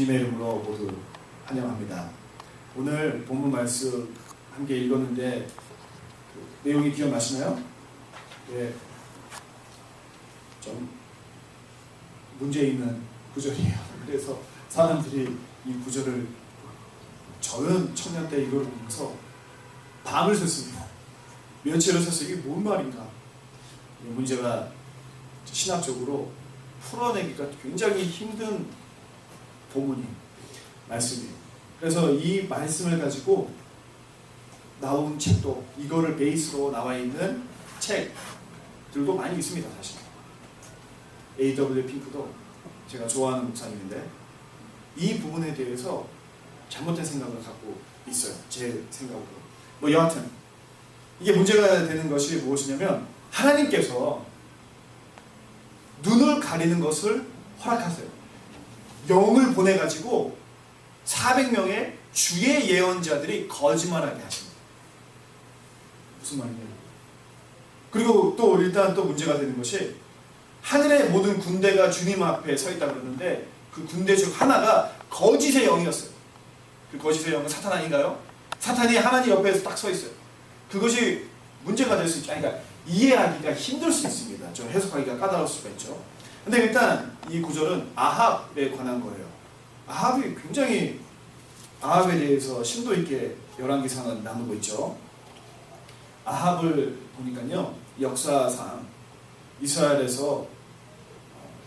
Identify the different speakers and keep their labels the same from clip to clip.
Speaker 1: 주님의 이름으로 모두 환영합니다. 오늘 본문 말씀 함께 읽었는데 내용이 기억나시나요? 네, 좀 문제 있는 구절이에요. 그래서 사람들이 이 구절을 저는 청년 때 이걸 보면서 밤을 샜습니다. 며칠을 샜어요. 이게 뭔 말인가? 이 문제가 신학적으로 풀어내기가 굉장히 힘든 본문이 말씀이에요. 그래서 이 말씀을 가지고 나온 책도, 이거를 베이스로 나와 있는 책들도 많이 있습니다. 사실 A.W. 핑크도 제가 좋아하는 목사님인데 이 부분에 대해서 잘못된 생각을 갖고 있어요. 제 생각으로. 뭐 여하튼 이게 문제가 되는 것이 무엇이냐면, 하나님께서 눈을 가리는 것을 허락하세요. 영을 보내가지고 400명의 주의 예언자들이 거짓말하게 하십니다. 무슨 말이냐면, 그리고 또 일단 또 문제가 되는 것이, 하늘의 모든 군대가 주님 앞에 서 있다고 그러는데 그 군대 중 하나가 거짓의 영이었어요. 그 거짓의 영은 사탄 아닌가요? 사탄이 하나님 옆에서 딱 서 있어요. 그것이 문제가 될 수 있죠. 그러니까 이해하기가 힘들 수 있습니다. 좀 해석하기가 까다로울 수가 있죠. 근데 일단 이 구절은 아합에 관한 거예요. 아합이 굉장히, 아합에 대해서 심도 있게 열왕기상은 나누고 있죠. 아합을 보니까요, 역사상 이스라엘에서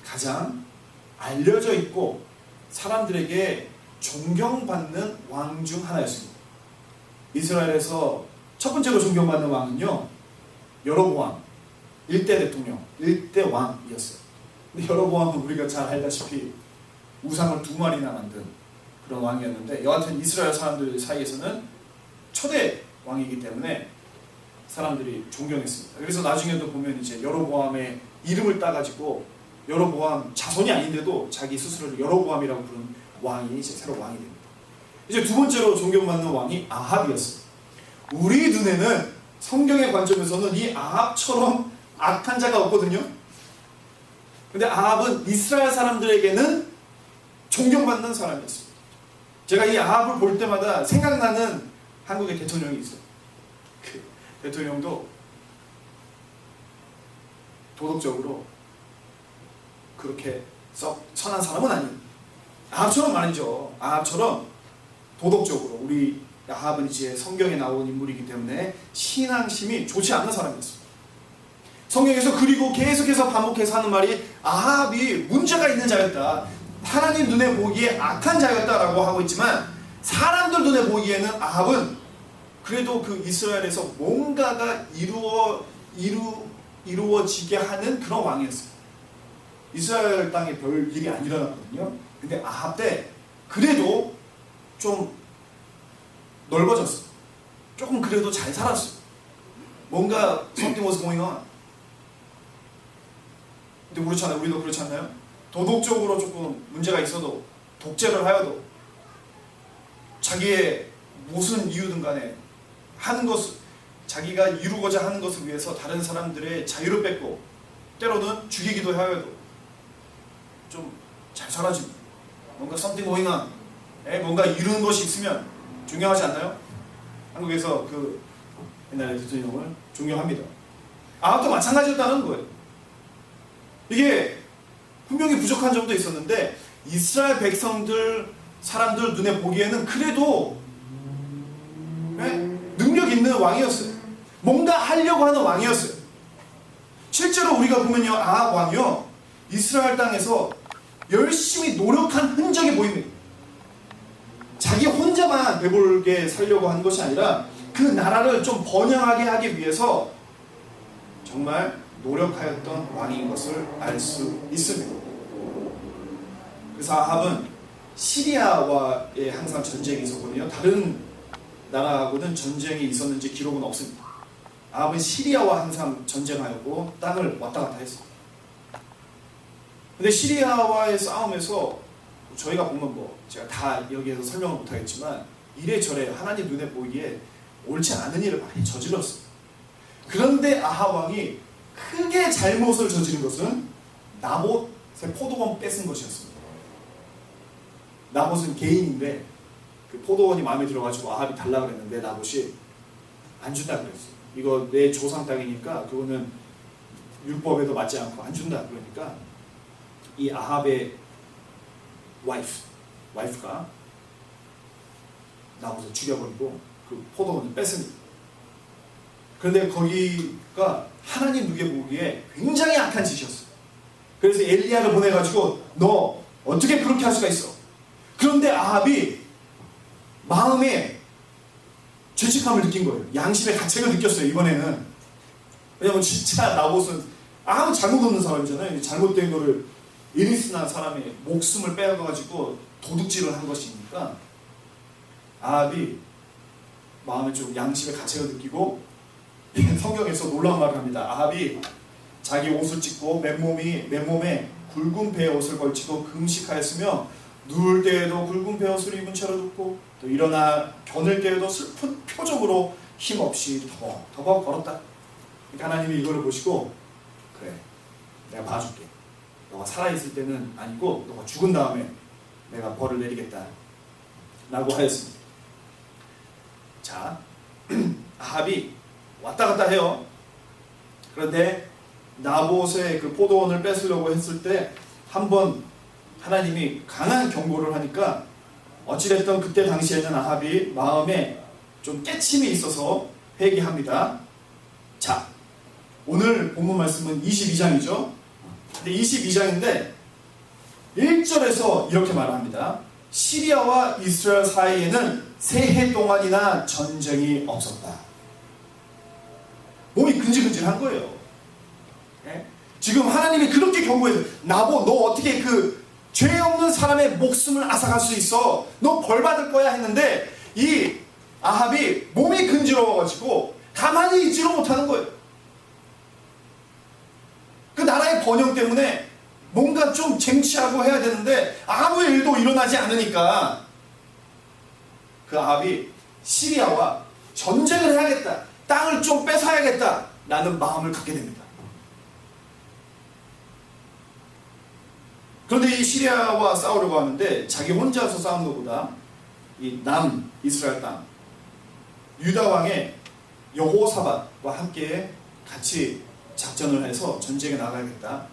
Speaker 1: 가장 알려져 있고 사람들에게 존경받는 왕 중 하나였습니다. 이스라엘에서 첫 번째로 존경받는 왕은요, 여로보암 1대 대통령, 1대 왕이었어요. 근데 여로보암은 우리가 잘 알다시피 우상을 2마리나 만든 그런 왕이었는데, 여하튼 이스라엘 사람들 사이에서는 초대 왕이기 때문에 사람들이 존경했습니다. 그래서 나중에도 보면 이제 여로보암의 이름을 따가지고, 여로보암 자손이 아닌데도 자기 스스로를 여로보암이라고 부르는 왕이 이제 새로 왕이 됩니다. 이제 두 번째로 존경받는 왕이 아합이었어요. 우리 눈에는, 성경의 관점에서는 이 아합처럼 악한 자가 없거든요. 근데 아합은 이스라엘 사람들에게는 존경받는 사람이었습니다. 제가 이 아합을 볼 때마다 생각나는 한국의 대통령이 있어요. 그 대통령도 도덕적으로 그렇게 썩 선한 사람은 아니에요. 아합처럼 말이죠. 아합처럼 도덕적으로, 우리 아합은 이제 성경에 나온 인물이기 때문에 신앙심이 좋지 않은 사람이었습니다. 성경에서 그리고 계속해서 반복해서 하는 말이, 아합이 문제가 있는 자였다, 하나님 눈에 보기에 악한 자였다라고 하고 있지만, 사람들 눈에 보기에는 아합은 그래도 그 이스라엘에서 뭔가가 이루어지게 하는 그런 왕이었어요. 이스라엘 땅에 별 일이 안 일어났거든요. 근데 아합 때 그래도 좀 넓어졌어요. 조금 그래도 잘 살았어요. 뭔가 something was going on. 근데 그렇잖아요. 우리도 그렇지 않나요? 도덕적으로 조금 문제가 있어도, 독재를 하여도, 자기의 무슨 이유든 간에 하는 것을, 자기가 이루고자 하는 것을 위해서 다른 사람들의 자유를 뺏고 때로는 죽이기도 하여도 좀 잘 살아집니다. 뭔가 something going on, 뭔가 이루는 것이 있으면 존경하지 않나요? 한국에서 그 옛날에 대통령을 존경합니다. 아합도 마찬가지였다는 거예요. 이게 분명히 부족한 점도 있었는데, 이스라엘 백성들, 사람들 눈에 보기에는 그래도 능력 있는 왕이었어요. 뭔가 하려고 하는 왕이었어요. 실제로 우리가 보면요, 아합 왕이요, 이스라엘 땅에서 열심히 노력한 흔적이 보입니다. 자기 혼자만 배불게 살려고 한 것이 아니라 그 나라를 좀 번영하게 하기 위해서 정말 노력하였던 왕인 것을 알 수 있습니다. 그래서 아합은 시리아와의 항상 전쟁이 있었거든요. 다른 나라하고는 전쟁이 있었는지 기록은 없습니다. 아합은 시리아와 항상 전쟁하였고 땅을 왔다 갔다 했습니다. 근데 시리아와의 싸움에서 저희가 보면 제가 다 여기에서 설명을 못하겠지만, 이래저래 하나님 눈에 보기에 옳지 않은 일을 많이 저질렀어요. 그런데 아합 왕이 크게 잘못을 저지른 것은 나봇의 포도원 뺏은 것이었습니다. 나봇은 개인인데 그 포도원이 마음에 들어가지고 아합이 달라 그랬는데 나봇이 안 준다 그랬어요. 이거 내 조상 땅이니까 그거는 율법에도 맞지 않고 안 준다. 그러니까 이 아합의 와이프가 나봇을 죽여버리고 그 포도원을 뺐습니다. 그런데 거기가 하나님 눈에 보기에 굉장히 악한 짓이었어요. 그래서 엘리야를 보내가지고 너 어떻게 그렇게 할 수가 있어? 그런데 아합이 마음에 죄책감을 느낀 거예요. 양심의 가책을 느꼈어요. 이번에는. 왜냐면 진짜 나봇은 아무 잘못 없는 사람이잖아요. 잘못된 거를 이리스나 사람의 목숨을 빼앗아가지고 도둑질을 한 것이니까 아합이 마음에 좀 양심의 가책을 느끼고 성경에서 놀라운 말을 합니다. 아합이 자기 옷을 찢고 맨몸에 굵은 배의 옷을 걸치고 금식하였으며 누울 때에도 굵은 배의 옷을 입은 채로 눕고 또 일어나 겨늘 때에도 슬픈 표정으로 힘없이 더벅더벅 걸었다. 그러니까 하나님이 이거를 보시고 그래 내가 봐줄게. 너가 살아있을 때는 아니고 너가 죽은 다음에 내가 벌을 내리겠다 라고 하였습니다. 자, 아합이 왔다 갔다 해요. 그런데 나봇의 그 포도원을 뺏으려고 했을 때 한번 하나님이 강한 경고를 하니까 어찌됐든 그때 당시에는 아합이 마음에 좀 깨침이 있어서 회개합니다. 자, 오늘 본문 말씀은 22장이죠. 근데 22장인데 1절에서 이렇게 말합니다. 시리아와 이스라엘 사이에는 세 해 동안이나 전쟁이 없었다. 몸이 근질근질한 거예요. 네? 지금 하나님이 그렇게 경고해서 나보 너 어떻게 그 죄 없는 사람의 목숨을 앗아갈 수 있어? 너 벌 받을 거야 했는데 이 아합이 몸이 근지러워가지고 가만히 있지를 못하는 거예요. 그 나라의 번영 때문에 뭔가 좀 쟁취하고 해야 되는데 아무 일도 일어나지 않으니까 그 아합이 시리아와 전쟁을 해야겠다. 땅을 좀 뺏어야겠다. 라는 마음을 갖게 됩니다. 그런데 이 시리아와 싸우려고 하는데 자기 혼자서 싸우는 것보다 이 남 이스라엘 땅 유다 왕의 여호사밧과 함께 같이 작전을 해서 전쟁에 나가야겠다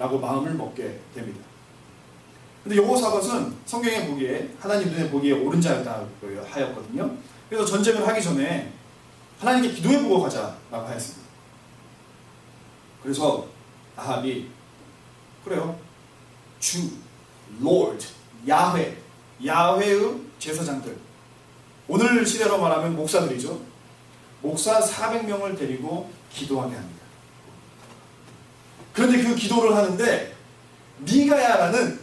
Speaker 1: 라고 마음을 먹게 됩니다. 근데 여호사밧은 성경에 보기에 하나님 눈에 보기에 옳은 자였다고 하였거든요. 그래서 전쟁을 하기 전에 하나님께 기도해보고 가자라고 하였습니다. 그래서 아합이 그래요. 주, Lord, 야훼의 제사장들, 오늘 시대로 말하면 목사들이죠. 목사 400명을 데리고 기도하게 합니다. 그런데 그 기도를 하는데 미가야라는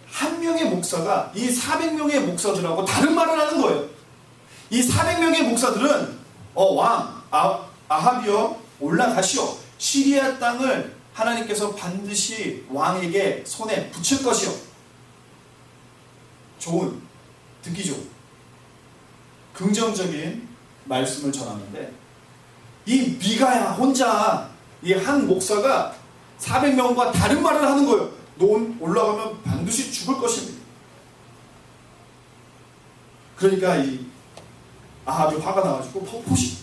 Speaker 1: 한 명의 목사가 이 400명의 목사들하고 다른 말을 하는 거예요. 이 400명의 목사들은 왕 아합이여 올라가시오. 시리아 땅을 하나님께서 반드시 왕에게 손에 붙일 것이요. 좋은, 듣기 좋은 긍정적인 말씀을 전하는데 이 미가야 혼자 이 한 목사가 400명과 다른 말을 하는 거예요. 너 올라가면 반드시 죽을 것입니다. 그러니까 이 아합이 화가 나가지고 포시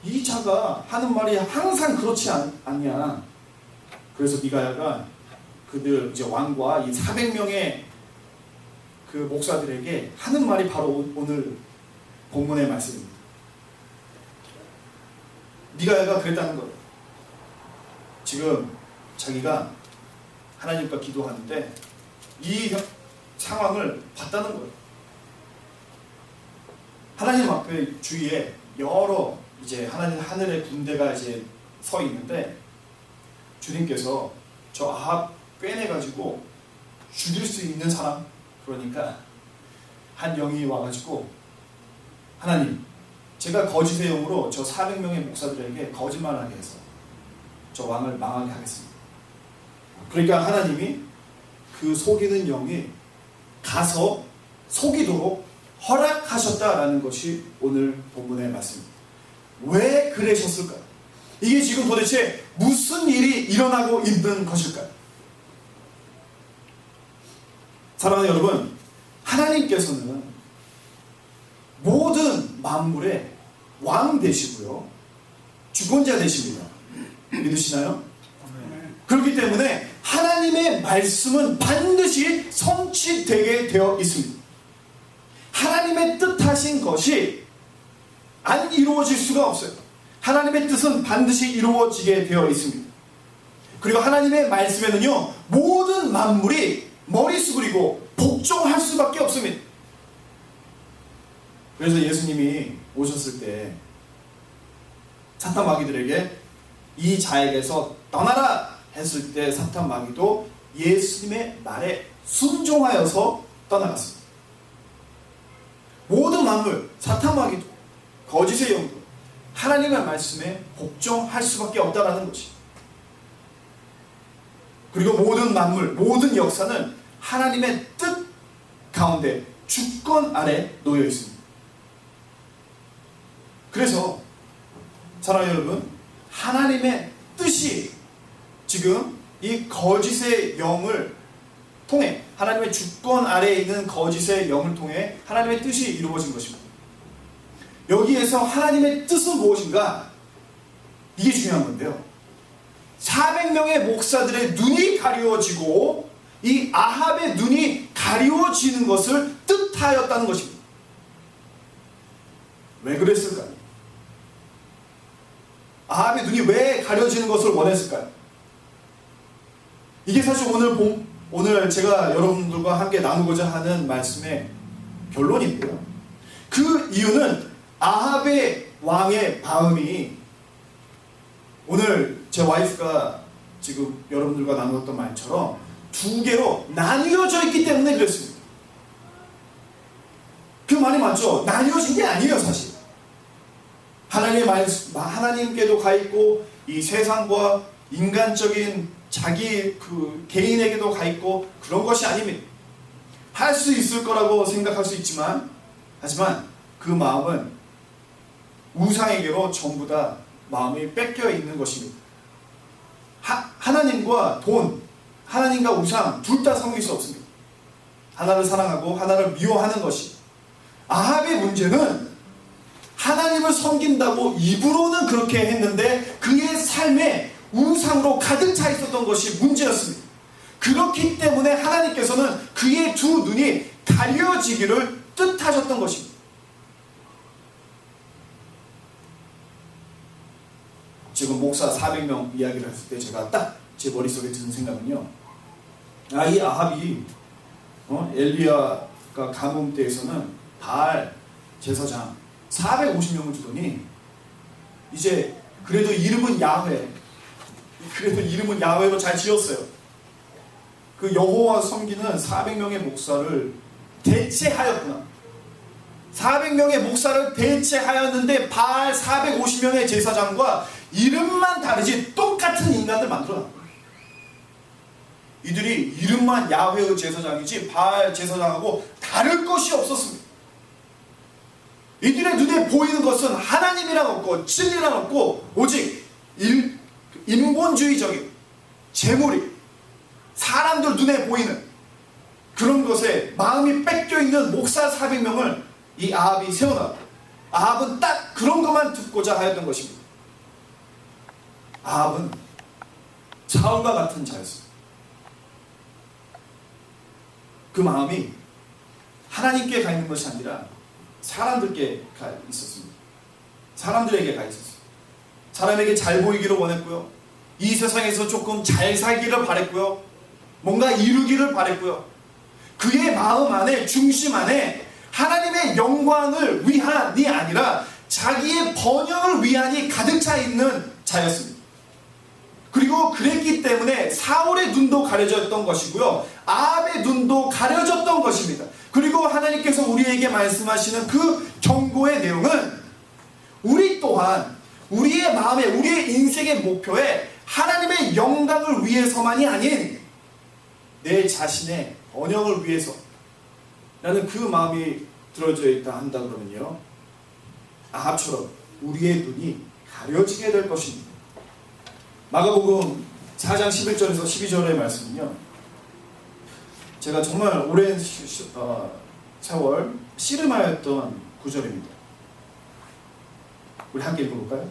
Speaker 1: 이 자가 하는 말이 항상 그렇지 않냐. 그래서 미가야가 그들 이제 왕과 이 400명의 그 목사들에게 하는 말이 바로 오늘 본문의 말씀입니다. 미가야가 그랬다는 거예요. 지금 자기가 하나님과 기도하는데 이 상황을 봤다는 거예요. 하나님 앞에 주위에 여러 이제 하나님 하늘의 군대가 이제 서 있는데 주님께서 저 아합 꿰내가지고 죽일 수 있는 사람, 그러니까 한 영이 와가지고 하나님 제가 거짓의 영으로 저 400명의 목사들에게 거짓말하게 해서 저 왕을 망하게 하겠습니다. 그러니까 하나님이 그 속이는 영이 가서 속이도록 허락하셨다라는 것이 오늘 본문의 말씀입니다. 왜 그러셨을까요? 이게 지금 도대체 무슨 일이 일어나고 있는 것일까요? 사랑하는 여러분, 하나님께서는 모든 만물의 왕 되시고요, 주권자 되십니다. 믿으시나요? 그렇기 때문에 하나님의 말씀은 반드시 성취되게 되어 있습니다. 하나님의 뜻하신 것이 안 이루어질 수가 없어요. 하나님의 뜻은 반드시 이루어지게 되어 있습니다. 그리고 하나님의 말씀에는요, 모든 만물이 머리 숙이고 복종할 수밖에 없습니다. 그래서 예수님이 오셨을 때 사탄 마귀들에게 이 자에게서 떠나라 했을 때 사탄 마귀도 예수님의 말에 순종하여서 떠나갔습니다. 모든 만물, 사탄 마귀도 거짓의 영도 하나님의 말씀에 복종할 수밖에 없다라는 것이. 그리고 모든 만물, 모든 역사는 하나님의 뜻 가운데 주권 아래 놓여 있습니다. 그래서 사랑하는 여러분, 하나님의 뜻이 지금 이 거짓의 영을 통해, 하나님의 주권 아래에 있는 거짓의 영을 통해 하나님의 뜻이 이루어진 것입니다. 여기에서 하나님의 뜻은 무엇인가? 이게 중요한 건데요, 400명의 목사들의 눈이 가리워지고 이 아합의 눈이 가리워지는 것을 뜻하였다는 것입니다. 왜 그랬을까요? 아합의 눈이 왜 가려지는 것을 원했을까요? 이게 사실 오늘 제가 여러분들과 함께 나누고자 하는 말씀의 결론인데요, 그 이유는 아합의 왕의 마음이, 오늘 제 와이프가 지금 여러분들과 나누었던 말처럼 두 개로 나뉘어져 있기 때문에 그랬습니다. 그 말이 맞죠? 나뉘어진 게 아니에요, 사실. 하나님의 말씀, 하나님께도 가 있고 이 세상과 인간적인 자기 그 개인에게도 가 있고 그런 것이 아닙니다. 할 수 있을 거라고 생각할 수 있지만, 하지만 그 마음은 우상에게로 전부 다 마음이 뺏겨 있는 것입니다. 하나님과 돈, 하나님과 우상 둘 다 섬길 수 없습니다. 하나를 사랑하고 하나를 미워하는 것이. 아합의 문제는 하나님을 섬긴다고 입으로는 그렇게 했는데 그의 삶에 우상으로 가득 차 있었던 것이 문제였습니다. 그렇기 때문에 하나님께서는 그의 두 눈이 가려지기를 뜻하셨던 것입니다. 지금 목사 400명 이야기를 했을 때 제가 딱 제 머릿속에 드는 생각은요, 이 아합이 엘리야가 가뭄 때에서는 바알 제사장 450명을 주더니 이제 그래도 이름은 야훼로 잘 지었어요. 그 여호와 섬기는 400명의 목사를 대체하였구나. 400명의 목사를 대체하였는데 바알 450명의 제사장과 이름만 다르지 똑같은 인간들 만들어놨다. 이들이 이름만 야훼의 제사장이지 바알 제사장하고 다를 것이 없었습니다. 이들의 눈에 보이는 것은 하나님이란 없고 진리란 없고 오직 인본주의적인 재물이, 사람들 눈에 보이는 그런 것에 마음이 뺏겨 있는 목사 400명을 이 아합이 세워놨다. 아합은 딱 그런 것만 듣고자 하였던 것입니다. 아합은 사울과 같은 자였습니다. 그 마음이 하나님께 가 있는 것이 아니라 사람들께 가 있었습니다. 사람들에게 가 있었습니다. 사람에게 잘 보이기를 원했고요, 이 세상에서 조금 잘 살기를 바랬고요, 뭔가 이루기를 바랬고요, 그의 마음 안에, 중심 안에 하나님의 영광을 위한이 아니라 자기의 번영을 위한이 가득 차 있는 자였습니다. 그리고 그랬기 때문에 사울의 눈도 가려졌던 것이고요, 아합의 눈도 가려졌던 것입니다. 그리고 하나님께서 우리에게 말씀하시는 그 경고의 내용은 우리 또한 우리의 마음에, 우리의 인생의 목표에 하나님의 영광을 위해서만이 아닌 내 자신의 번영을 위해서 라는 그 마음이 들어져 있다 한다 그러면요, 아합처럼 우리의 눈이 가려지게 될 것입니다. 마가복음 4장 11절에서 12절의 말씀은요, 제가 정말 오랜 세월 씨름하였던 구절입니다. 우리 함께 읽어볼까요?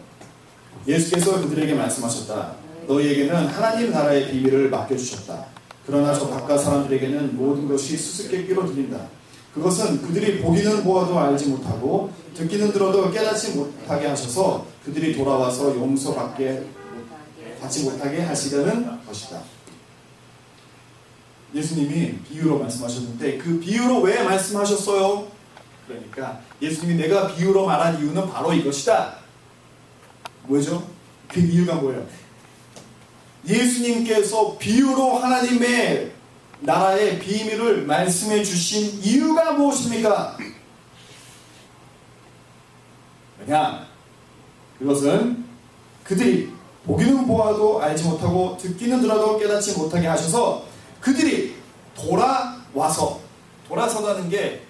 Speaker 1: 예수께서 그들에게 말씀하셨다. 너희에게는 하나님 나라의 비밀을 맡겨주셨다. 그러나 저 바깥 사람들에게는 모든 것이 수수께끼로 들린다. 그것은 그들이 보기는 보아도 알지 못하고 듣기는 들어도 깨닫지 못하게 하셔서 그들이 돌아와서 용서받지 못하게 하시려는 것이다. 예수님이 비유로 말씀하셨는데 그 비유로 왜 말씀하셨어요? 그러니까 예수님이 내가 비유로 말한 이유는 바로 이것이다. 뭐죠? 그 이유가 뭐예요? 예수님께서 비유로 하나님의 나라의 비밀을 말씀해 주신 이유가 무엇입니까? 왜냐? 그것은 그들이 보기는 보아도 알지 못하고 듣기는 들어도 깨닫지 못하게 하셔서 그들이 돌아서다는 게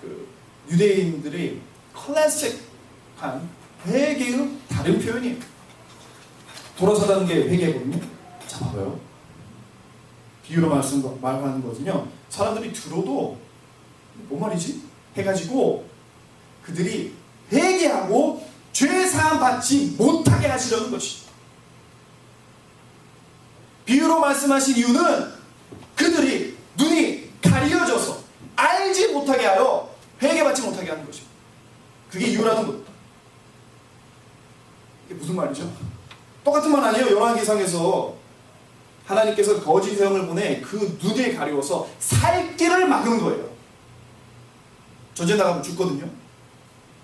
Speaker 1: 그 유대인들이 클래식한 회개의 다른 표현이에요. 돌아서다는 게 회개거든요. 자, 봐봐요. 비유로 말하는 거거든요. 사람들이 들어도 뭔 말이지? 해가지고 그들이 회개하고 죄사함 받지 못하게 하시려는 것이. 비유로 말씀하신 이유는 그들이 눈이 가려져서 알지 못하게 하여 회개받지 못하게 하는 것입니다. 그게 이유라는 것. 이게 무슨 말이죠? 똑같은 말 아니에요? 열왕기상에서 하나님께서 거짓 영을 보내 그 눈에 가려워서 살 길을 막은 거예요. 전쟁 나가면 죽거든요.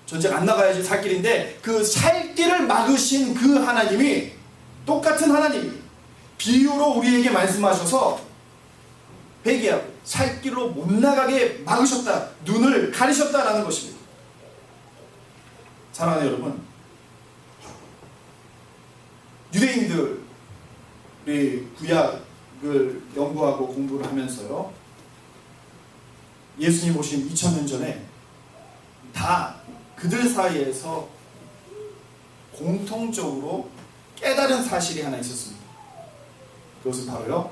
Speaker 1: 전쟁 안 나가야지 살 길인데 그 살 길을 막으신 그 하나님이 똑같은 하나님이 비유로 우리에게 말씀하셔서 회개하고 살 길로 못 나가게 막으셨다. 눈을 가리셨다라는 것입니다. 사랑하는 여러분, 유대인들이 구약을 연구하고 공부를 하면서요, 예수님 오신 2000년 전에 다 그들 사이에서 공통적으로 깨달은 사실이 하나 있었습니다. 그것은 바로요,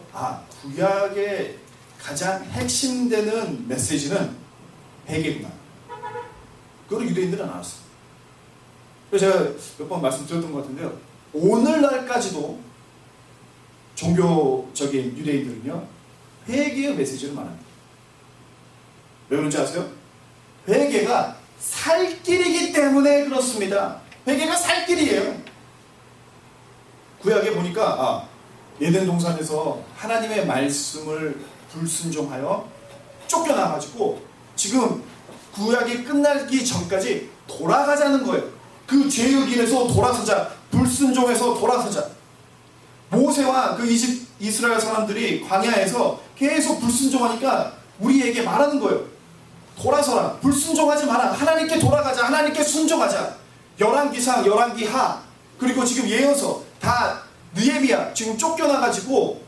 Speaker 1: 구약의 가장 핵심되는 메시지는 회개구나. 그걸 유대인들은 알았어요. 그래서 제가 몇 번 말씀드렸던 것 같은데요, 오늘날까지도 종교적인 유대인들은요, 회개의 메시지를 말합니다. 왜 그런지 아세요? 회개가 살 길이기 때문에 그렇습니다. 회개가 살 길이에요. 구약에 보니까 에덴 동산에서 하나님의 말씀을 불순종하여 쫓겨나가지고 지금 구약이 끝나기 전까지 돌아가자는 거예요. 그 죄의 길에서 돌아서자, 불순종해서 돌아서자. 모세와 그 이스라엘 사람들이 광야에서 계속 불순종하니까 우리에게 말하는 거예요. 돌아서라, 불순종하지 마라, 하나님께 돌아가자, 하나님께 순종하자. 열왕기상, 열왕기하, 그리고 지금 예언서 다 느헤미야 지금 쫓겨나가지고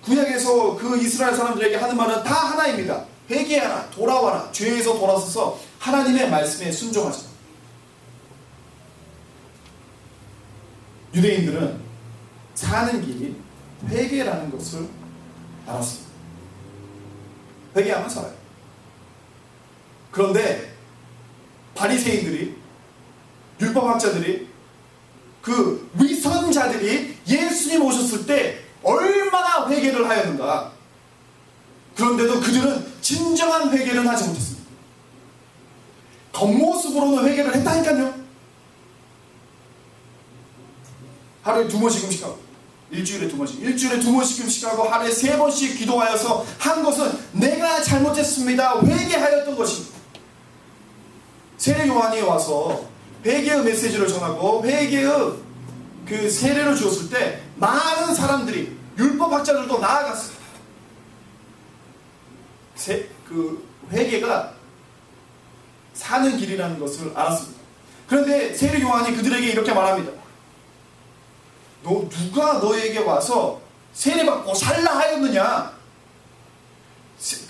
Speaker 1: 구약에서 그 이스라엘 사람들에게 하는 말은 다 하나입니다. 회개하라, 돌아와라, 죄에서 돌아서서 하나님의 말씀에 순종하자. 유대인들은 사는 길이 회개라는 것을 알았습니다. 회개하면 살아요. 그런데 바리새인들이, 율법학자들이, 그 위선자들이 예수님 오셨을 때 얼마나 회개를 하였는가. 그런데도 그들은 진정한 회개를 하지 못했습니다. 겉모습으로는 회개를 했다니까요. 하루에 2번씩 하고, 일주일에 2번씩 하고, 하루에 3번씩 기도하여서 한 것은 내가 잘못했습니다, 회개하였던 것입니다. 세례 요한이 와서 회개의 메시지를 전하고 회개의 그 세례를 주었을 때 많은 사람들이, 율법학자들도 나아갔어요. 그 회개가 사는 길이라는 것을 알았습니다. 그런데 세례 요한이 그들에게 이렇게 말합니다. 누가 너에게 와서 세례받고 살라 하였느냐?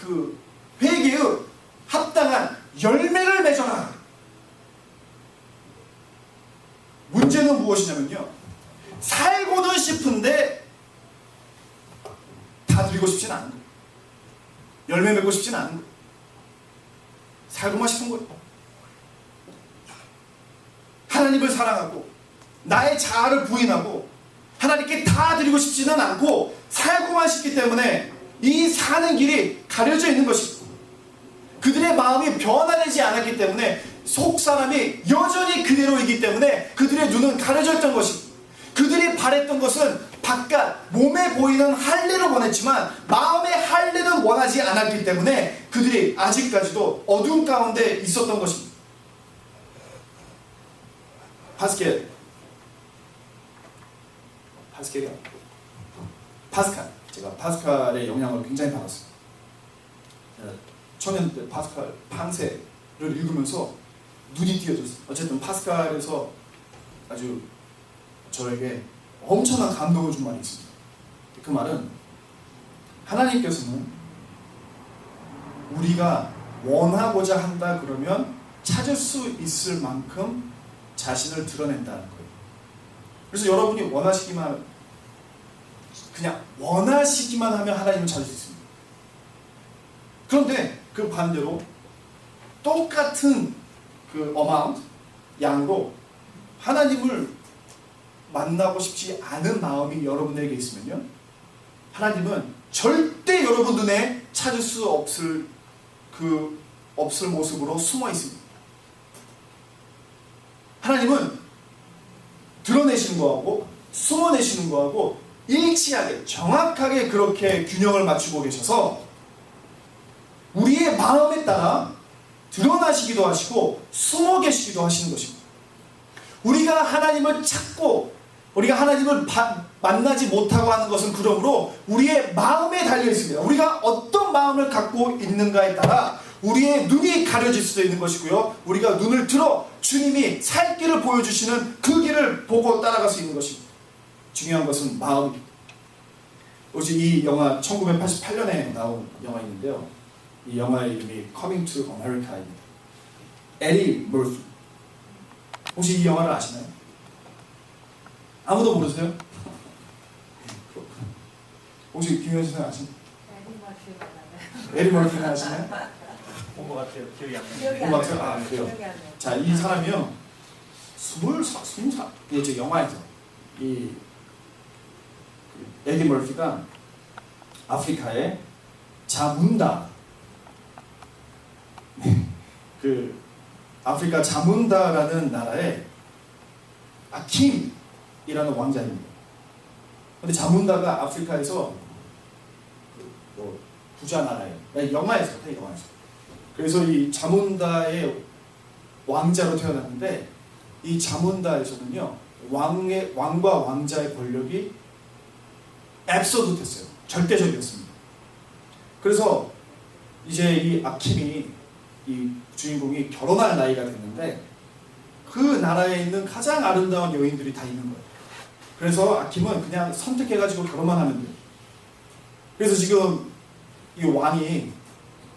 Speaker 1: 그 회개의 합당한 열매를 맺어라. 문제는 무엇이냐면요, 살고는 싶은데 다 드리고 싶진 않은 거예요. 열매 맺고 싶진 않은 거예요. 살고만 싶은 거예요. 하나님을 사랑하고 나의 자아를 부인하고 하나님께 다 드리고 싶지는 않고 살고만 싶기 때문에 이 사는 길이 가려져 있는 것입니다. 그들의 마음이 변화되지 않았기 때문에 속 사람이 여전히 그대로이기 때문에 그들의 눈은 가려져 있던 것입니다. 그들이 바랬던 것은 바깥 몸에 보이는 할례를 원했지만 마음의 할례는 원하지 않았기 때문에 그들이 아직까지도 어두운 가운데 있었던 것입니다. 파스칼이 파스칼. 제가 파스칼의 영향을 굉장히 받았어요. 청년 때 파스칼 판세를 읽으면서 눈이 띄어졌어요. 어쨌든 파스칼에서 아주 저에게 엄청난 감동을 준 말이 있습니다. 그 말은 하나님께서는 우리가 원하고자 한다 그러면 찾을 수 있을 만큼 자신을 드러낸다는 거예요. 그래서 여러분이 그냥 원하시기만 하면 하나님을 찾을 수 있습니다. 그런데 그 반대로 똑같은 그 어마운트, 양으로 하나님을 만나고 싶지 않은 마음이 여러분에게 있으면요, 하나님은 절대 여러분 눈에 찾을 수 없을 모습으로 숨어 있습니다. 하나님은 드러내시는 거하고 숨어내시는 거하고 일치하게 정확하게 그렇게 균형을 맞추고 계셔서 우리의 마음에 따라 드러나시기도 하시고 숨어 계시기도 하시는 것입니다. 우리가 하나님을 찾고 우리가 하나님을 만나지 못하고 하는 것은 그러므로 우리의 마음에 달려 있습니다. 우리가 어떤 마음을 갖고 있는가에 따라 우리의 눈이 가려질 수도 있는 것이고요, 우리가 눈을 들어 주님이 살 길을 보여주시는 그 길을 보고 따라갈 수 있는 것입니다. 중요한 것은 마음입니다. 오직 이 영화 1988년에 나온 영화인데요, 이 영화의 이름이 Coming to America입니다. 에디 머피. 혹시 이 영화를 아시나요? 아무도 모르세요? 혹시 김현진 선 아시나요? 에디 머피는 아시나요?
Speaker 2: 본 것 같아요. 기억이 안
Speaker 1: 본 것 같아요? 아, 그래요? 자, 이 사람이요, 20살, 저 영화에서 이 에디 머피가 아프리카의 자문다, 그 아프리카 자문다라는 나라의 아킴이라는 왕자입니다. 근데 자문다가 아프리카에서 부자 나라예요. 영화에서. 그래서 이 자문다의 왕자로 태어났는데, 이 자문다에서는요, 왕과 왕자의 권력이 앱소루트했어요. 절대적이었습니다. 그래서 이제 이 아킴이, 이 주인공이 결혼할 나이가 됐는데 그 나라에 있는 가장 아름다운 여인들이 다 있는 거예요. 그래서 아킴은 그냥 선택해가지고 결혼만 하면 돼요. 그래서 지금 이 왕이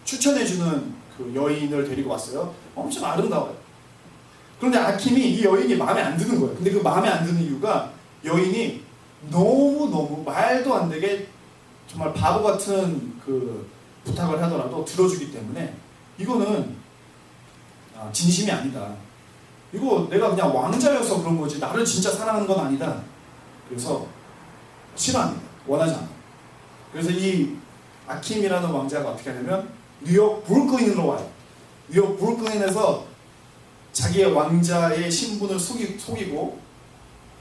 Speaker 1: 추천해주는 그 여인을 데리고 왔어요. 엄청 아름다워요. 그런데 아킴이 이 여인이 마음에 안 드는 거예요. 근데 그 마음에 안 드는 이유가 여인이 너무너무 말도 안 되게 정말 바보 같은 그 부탁을 하더라도 들어주기 때문에 이거는 진심이 아니다. 이거 내가 그냥 왕자여서 그런 거지 나를 진짜 사랑하는 건 아니다. 그래서 싫어합니다. 원하지 않아요. 그래서 이 아킴이라는 왕자가 어떻게 하냐면 뉴욕 브루클린으로 와요. 뉴욕 브루클린에서 자기의 왕자의 신분을 속이고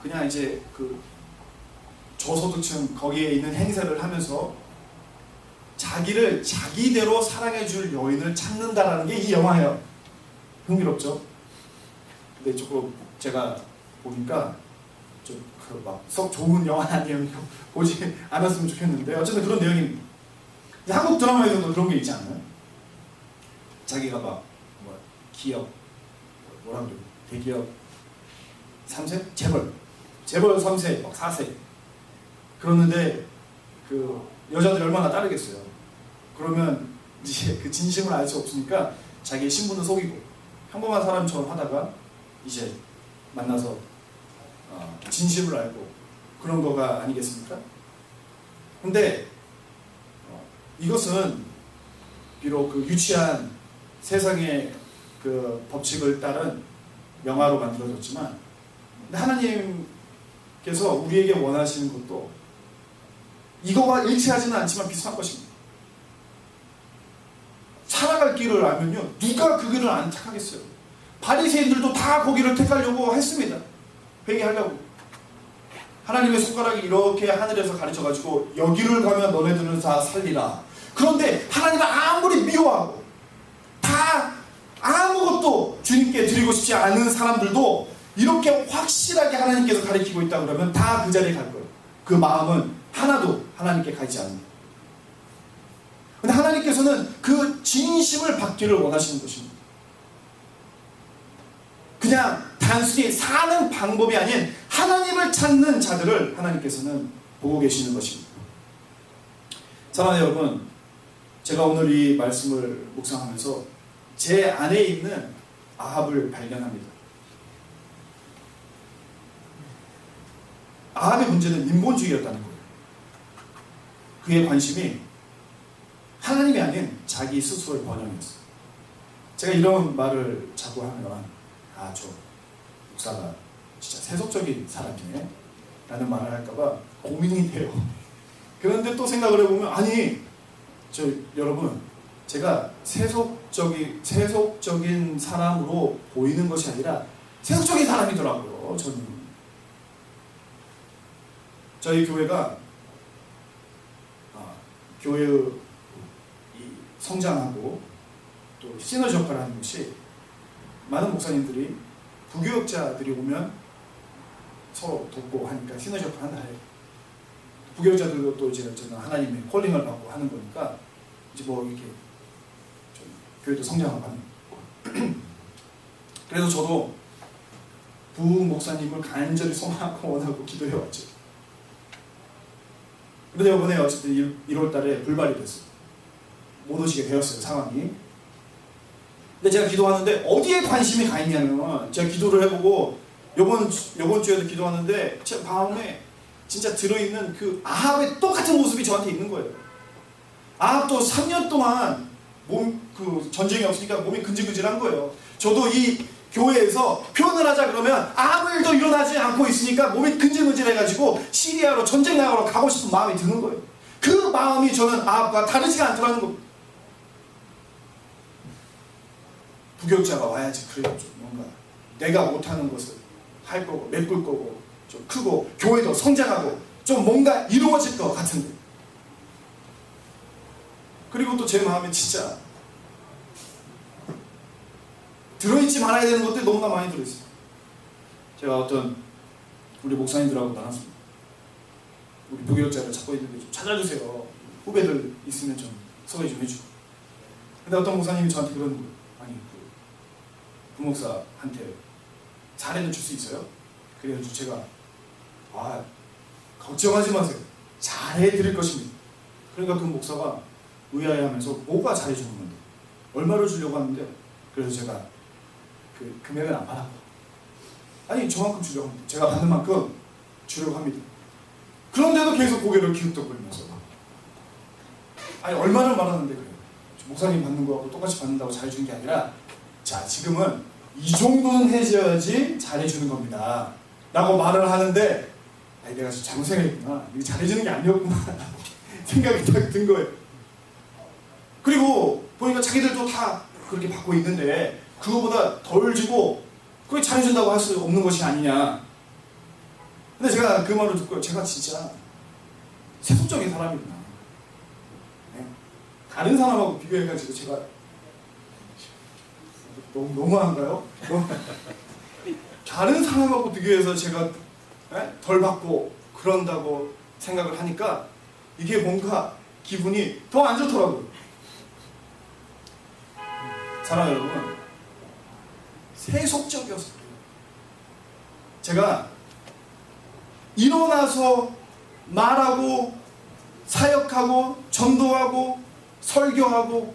Speaker 1: 그냥 이제 그 저소득층 거기에 있는 행세를 하면서 자기를 자기대로 사랑해줄 여인을 찾는다라는 게 이 영화예요. 흥미롭죠? 근데 조금 제가 보니까 좀 막 썩 좋은 영화 아니에요. 보지 않았으면 좋겠는데 어쨌든 그런 내용입니다. 한국 드라마에서도 그런 게 있지 않나요? 자기가 막 기업 뭐라 그래요? 대기업 3세? 재벌 3세, 막 4세 그러는데 그 여자들이 얼마나 따르겠어요. 그러면 이제 그 진심을 알 수 없으니까 자기의 신분을 속이고 평범한 사람처럼 하다가 이제 만나서 진심을 알고 그런 거가 아니겠습니까? 근데 이것은 비록 그 유치한 세상의 그 법칙을 따른 명화로 만들어졌지만 하나님께서 우리에게 원하시는 것도 이거와 일치하지는 않지만 비슷한 것입니다. 살아갈 길을 알면요, 누가 그 길을 안 택하겠어요? 바리새인들도 다 거기를 택하려고 했습니다. 회개하려고. 하나님의 손가락이 이렇게 하늘에서 가르쳐가지고 여기를 가면 너네들은 다 살리라. 그런데 하나님을 아무리 미워하고 다 아무것도 주님께 드리고 싶지 않은 사람들도 이렇게 확실하게 하나님께서 가르치고 있다 그러면 다 그 자리에 갈 거예요. 그 마음은 하나도 하나님께 가지 않습니다. 근데 하나님께서는 그 진심을 받기를 원하시는 것입니다. 그냥 단순히 사는 방법이 아닌 하나님을 찾는 자들을 하나님께서는 보고 계시는 것입니다. 사랑하는 여러분, 제가 오늘 이 말씀을 묵상하면서 제 안에 있는 아합을 발견합니다. 아합의 문제는 인본주의였다는 거예요. 그의 관심이 하나님이 아닌 자기 스스로의 번영이었어요. 제가 이런 말을 자꾸 하면 저 목사가 진짜 세속적인 사람이네 라는 말을 할까봐 고민이 돼요. 그런데 또 생각을 해보면 아니 여러분, 제가 세속적인 사람으로 보이는 것이 아니라 세속적인 사람이더라고요. 저는 저희 교회가 교회의 성장하고 또 시너지 역할을 하는 것이 많은 목사님들이 부교역자들이 오면 서로 돕고 하니까 시너지 역할을 한다 해요. 부교역자들도 또 이제 저는 하나님의 콜링을 받고 하는 거니까 이제 뭐 이렇게 좀 교회도 성장하고 하는. 그래서 저도 부흥 목사님을 간절히 소망하고 원하고 기도해왔죠. 그런데 이번에 어쨌든 1월 달에 불발이 됐어요. 못 오시게 되었어요, 상황이. 근데 제가 기도하는데 어디에 관심이 가 있냐면, 제가 기도를 해보고 요번 주에도 기도하는데 제 마음에 진짜 들어있는 그 아합의 똑같은 모습이 저한테 있는 거예요. 아합도 3년 동안 그 전쟁이 없으니까 몸이 근질근질한 거예요. 저도 이 교회에서 표현을 하자 그러면 아무 일도 일어나지 않고 있으니까 몸이 근질근질해가지고 시리아로 전쟁 나가러 가고 싶은 마음이 드는 거예요. 그 마음이 저는 아합과 다르지가 않더라는 겁니다. 부교역자가 와야지 그래도 좀 뭔가 내가 못하는 것을 할 거고 메꿀 거고 좀 크고 교회도 성장하고 좀 뭔가 이루어질 것 같은데, 그리고 또 제 마음에 진짜 들어있지 말아야 되는 것들이 너무나 많이 들어있어요. 제가 어떤 우리 목사님들하고 나눴습니다. 우리 부교역자를 찾고 있는데 좀 찾아주세요. 후배들 있으면 좀 소개 좀 해주고. 근데 어떤 목사님이 저한테 그런 거예요. 아니 그 목사한테 사례는 줄 수 있어요? 그래가지고 제가 걱정하지 마세요. 잘해드릴 것입니다. 그러니까 그 목사가 의아해하면서 뭐가 잘해주는 건데 얼마를 주려고 하는데, 그래서 제가 그 금액은 안 받아요. 아니 저만큼 주려고 합니다. 제가 받는 만큼 주려고 합니다. 그런데도 계속 고개를 기웃덕거리면서 아니 얼마를 말하는데 그래요. 목사님 받는 거하고 똑같이 받는다고 잘해주는 게 아니라 자 지금은 이 정도는 해줘야지 잘해주는 겁니다 라고 말을 하는데, 아니 내가 좀 잘못 생각했구나, 이게 잘해주는 게 아니었구나 생각이 딱 든 거예요. 그리고 보니까 자기들도 다 그렇게 받고 있는데 그거보다 덜 주고 그게 잘해준다고 할 수 없는 것이 아니냐. 근데 제가 그 말을 듣고 제가 진짜 세속적인 사람이구나. 네? 다른 사람하고 비교해가지고 제가 너무한가요? 다른 사람하고 비교해서 제가 덜 받고 그런다고 생각을 하니까 이게 뭔가 기분이 더 안 좋더라고요. 사랑하는 여러분, 세속적이었어요. 제가 일어나서 말하고 사역하고 전도하고 설교하고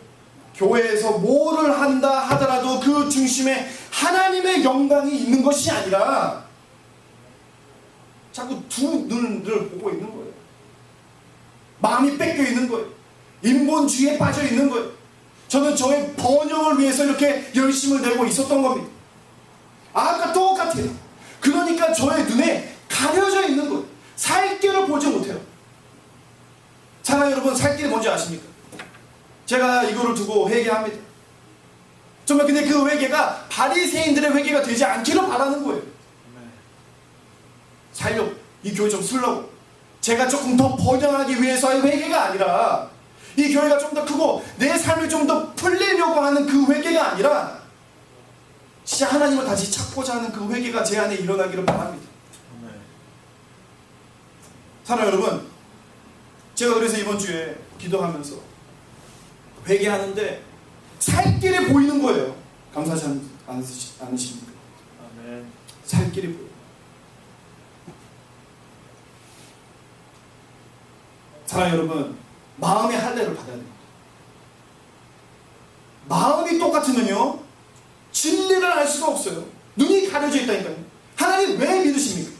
Speaker 1: 교회에서 뭐를 한다 하더라도 그 중심에 하나님의 영광이 있는 것이 아니라 자꾸 두 눈을 보고 있는 거예요. 마음이 뺏겨 있는 거예요. 인본주의에 빠져 있는 거예요. 저는 저의 번영을 위해서 이렇게 열심을 내고 있었던 겁니다. 아까 똑같아요. 그러니까 저의 눈에 가려져 있는 거예요. 살 길을 보지 못해요. 사랑하는 여러분, 살 길이 뭔지 아십니까? 제가 이거를 두고 회개합니다. 정말 근데 그 회개가 바리새인들의 회개가 되지 않기를 바라는 거예요. 살려고, 이 교회 좀 쓰려고, 제가 조금 더 번영하기 위해서의 회개가 아니라, 이 교회가 좀 더 크고 내 삶이 좀 더 풀리려고 하는 그 회개가 아니라, 진짜 하나님을 다시 찾고자 하는 그 회개가 제 안에 일어나기를 바랍니다. 사랑하는 여러분, 제가 그래서 이번 주에 기도하면서 회개하는데 살 길이 보이는 거예요. 감사하지 않으십니까?
Speaker 2: 아멘.
Speaker 1: 살 길이 보여요. 사랑하는 여러분, 마음의 할례를 받아야 됩니다. 마음이 똑같으면요, 진리를 알 수가 없어요. 눈이 가려져 있다니까요. 하나님 왜 믿으십니까?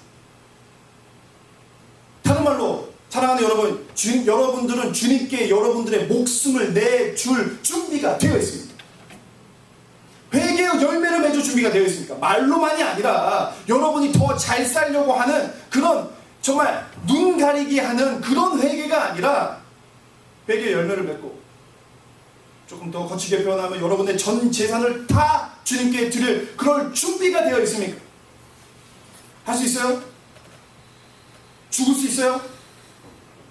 Speaker 1: 다른 말로, 사랑하는 여러분, 여러분들은 주님께 여러분들의 목숨을 내줄 준비가 되어 있습니다. 회개의 열매를 맺을 준비가 되어 있습니까? 말로만이 아니라 여러분이 더 잘 살려고 하는 그런 정말 눈 가리기 하는 그런 회개가 아니라 회개의 열매를 맺고 조금 더 거치게 표현하면 여러분의 전 재산을 다 주님께 드릴 그럴 준비가 되어 있습니까? 할 수 있어요? 죽을 수 있어요?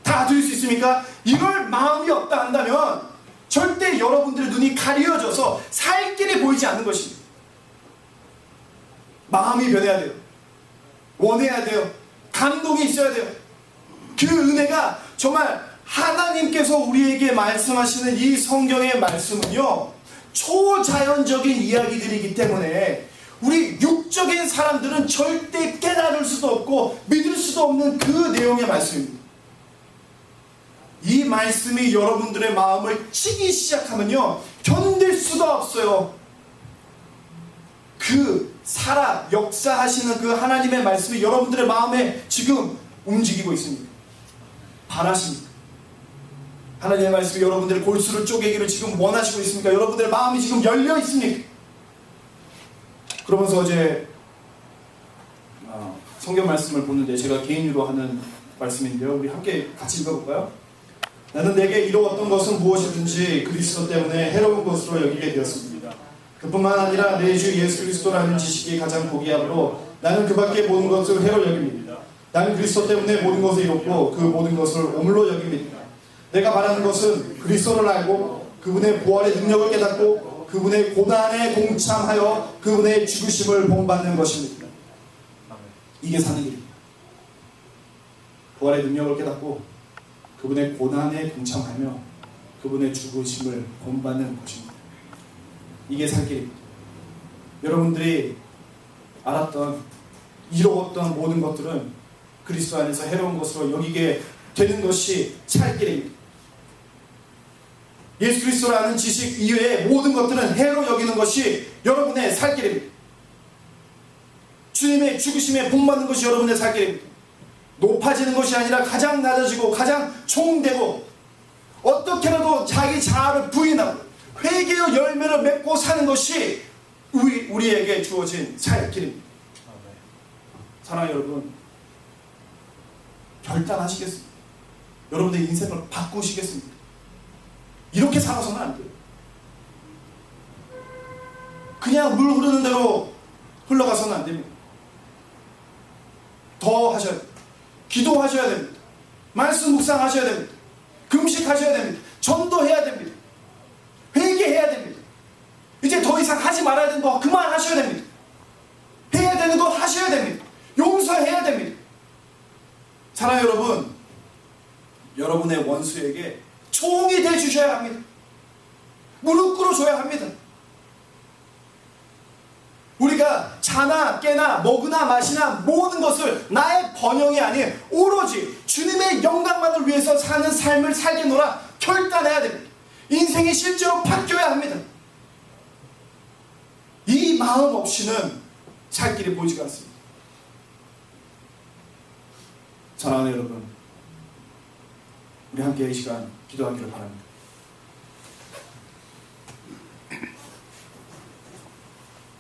Speaker 1: 다 드릴 수 있습니까? 이럴 마음이 없다 한다면 절대 여러분들의 눈이 가려져서 살 길이 보이지 않는 것입니다. 마음이 변해야 돼요. 원해야 돼요. 감동이 있어야 돼요. 그 은혜가 정말 하나님께서 우리에게 말씀하시는 이 성경의 말씀은요, 초자연적인 이야기들이기 때문에 우리 육적인 사람들은 절대 깨달을 수도 없고 믿을 수도 없는 그 내용의 말씀입니다. 이 말씀이 여러분들의 마음을 치기 시작하면요, 견딜 수가 없어요. 그 살아 역사하시는 그 하나님의 말씀이 여러분들의 마음에 지금 움직이고 있습니다. 바라십니까? 하나님의 말씀이 여러분들의 골수를 쪼개기를 지금 원하시고 있습니까? 여러분들의 마음이 지금 열려 있습니까? 그러면서 어제 성경 말씀을 보는데 제가 개인으로 하는 말씀인데요, 우리 함께 같이 읽어볼까요? 나는 내게 이루었던 것은 무엇이든지 그리스도 때문에 해로운 것으로 여기게 되었습니다. 그뿐만 아니라 내 주 예수 그리스도라는 지식이 가장 고귀하므로 나는 그 밖의 모든 것을 해로 여깁니다. 나는 그리스도 때문에 모든 것을 이뤘고 그 모든 것을 오물로 여깁니다. 내가 말하는 것은 그리스도를 알고 그분의 부활의 능력을 깨닫고 그분의 고난에 동참하여 그분의 죽으심을 본받는 것입니다. 이게 사는 길입니다. 부활의 능력을 깨닫고 그분의 고난에 동참하며 그분의 죽으심을 본받는 것입니다. 이게 살 길입니다. 여러분들이 알았던, 이루었던 모든 것들은 그리스도 안에서 해로운 것으로 여기게 되는 것이 살 길입니다. 예수 그리스도라는 지식 이외의 모든 것들은 해로 여기는 것이 여러분의 살 길입니다. 주님의 죽으심에 본받는 것이 여러분의 살 길입니다. 높아지는 것이 아니라 가장 낮아지고 가장 총되고 어떻게라도 자기 자아를 부인하고 회개의 열매를 맺고 사는 것이 우리에게 주어진 살 길입니다. 사랑하는 여러분, 결단하시겠습니까? 여러분의 인생을 바꾸시겠습니까? 이렇게 살아서는 안 돼요. 그냥 물 흐르는 대로 흘러가서는 안 됩니다. 더 하셔야 됩니다. 기도하셔야 됩니다. 말씀 묵상하셔야 됩니다. 금식하셔야 됩니다. 전도해야 됩니다. 회개해야 됩니다. 이제 더 이상 하지 말아야 되는 거 그만하셔야 됩니다. 해야 되는 거 하셔야 됩니다. 용서해야 됩니다. 사랑하는 여러분, 여러분의 원수에게 총이 되주셔야 합니다. 무릎 꿇어줘야 합니다. 우리가 자나 깨나 먹으나 마시나 모든 것을 나의 번영이 아닌 오로지 주님의 영광만을 위해서 사는 삶을 살게노라 결단해야 됩니다. 인생이 실제로 바뀌어야 합니다. 이 마음 없이는 살 길이 보이지가 않습니다. 사랑하는 여러분, 우리 함께 이 시간 기도하기를 바랍니다.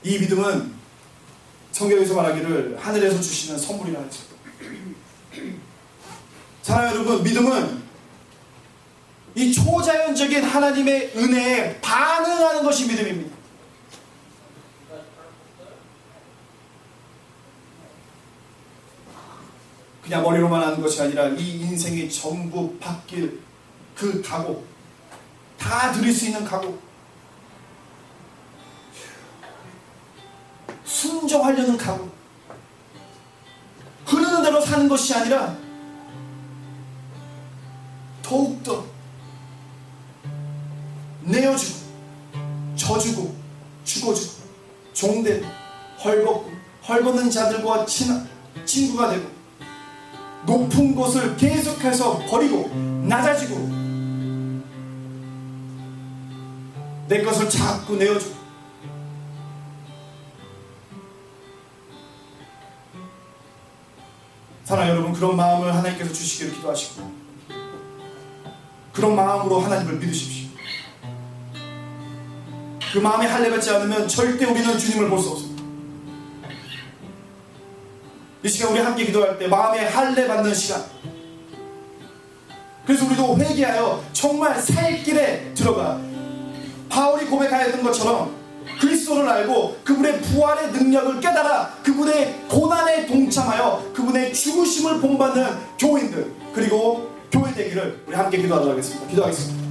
Speaker 1: 이 믿음은 성경에서 말하기를 하늘에서 주시는 선물이라 하죠. 사랑하는 여러분, 믿음은 이 초자연적인 하나님의 은혜에 반응하는 것이 믿음입니다. 그냥 머리로만 하는 것이 아니라 이 인생의 전부 바뀔 그 각오, 다 드릴 수 있는 각오, 순종하려는 각오, 흐르는 대로 사는 것이 아니라 더욱더 내어주고 져주고 죽어주고 종되고 헐벗는 자들과 친구가 되고 높은 곳을 계속해서 버리고 낮아지고 내 것을 자꾸 내어주고 사랑하는 여러분, 그런 마음을 하나님께서 주시기를 기도하시고 그런 마음으로 하나님을 믿으십시오. 그 마음이 할례받지 않으면 절대 우리는 주님을 볼 수 없습니다. 이 시간 우리 함께 기도할 때 마음에 할례받는 시간, 그래서 우리도 회개하여 정말 살 길에 들어가 바울이 고백하였던 것처럼 그리스도를 알고 그분의 부활의 능력을 깨달아 그분의 고난에 동참하여 그분의 죽으심을 본받는 교인들, 그리고 교회 되기를 우리 함께 기도하도록 하겠습니다. 기도하겠습니다.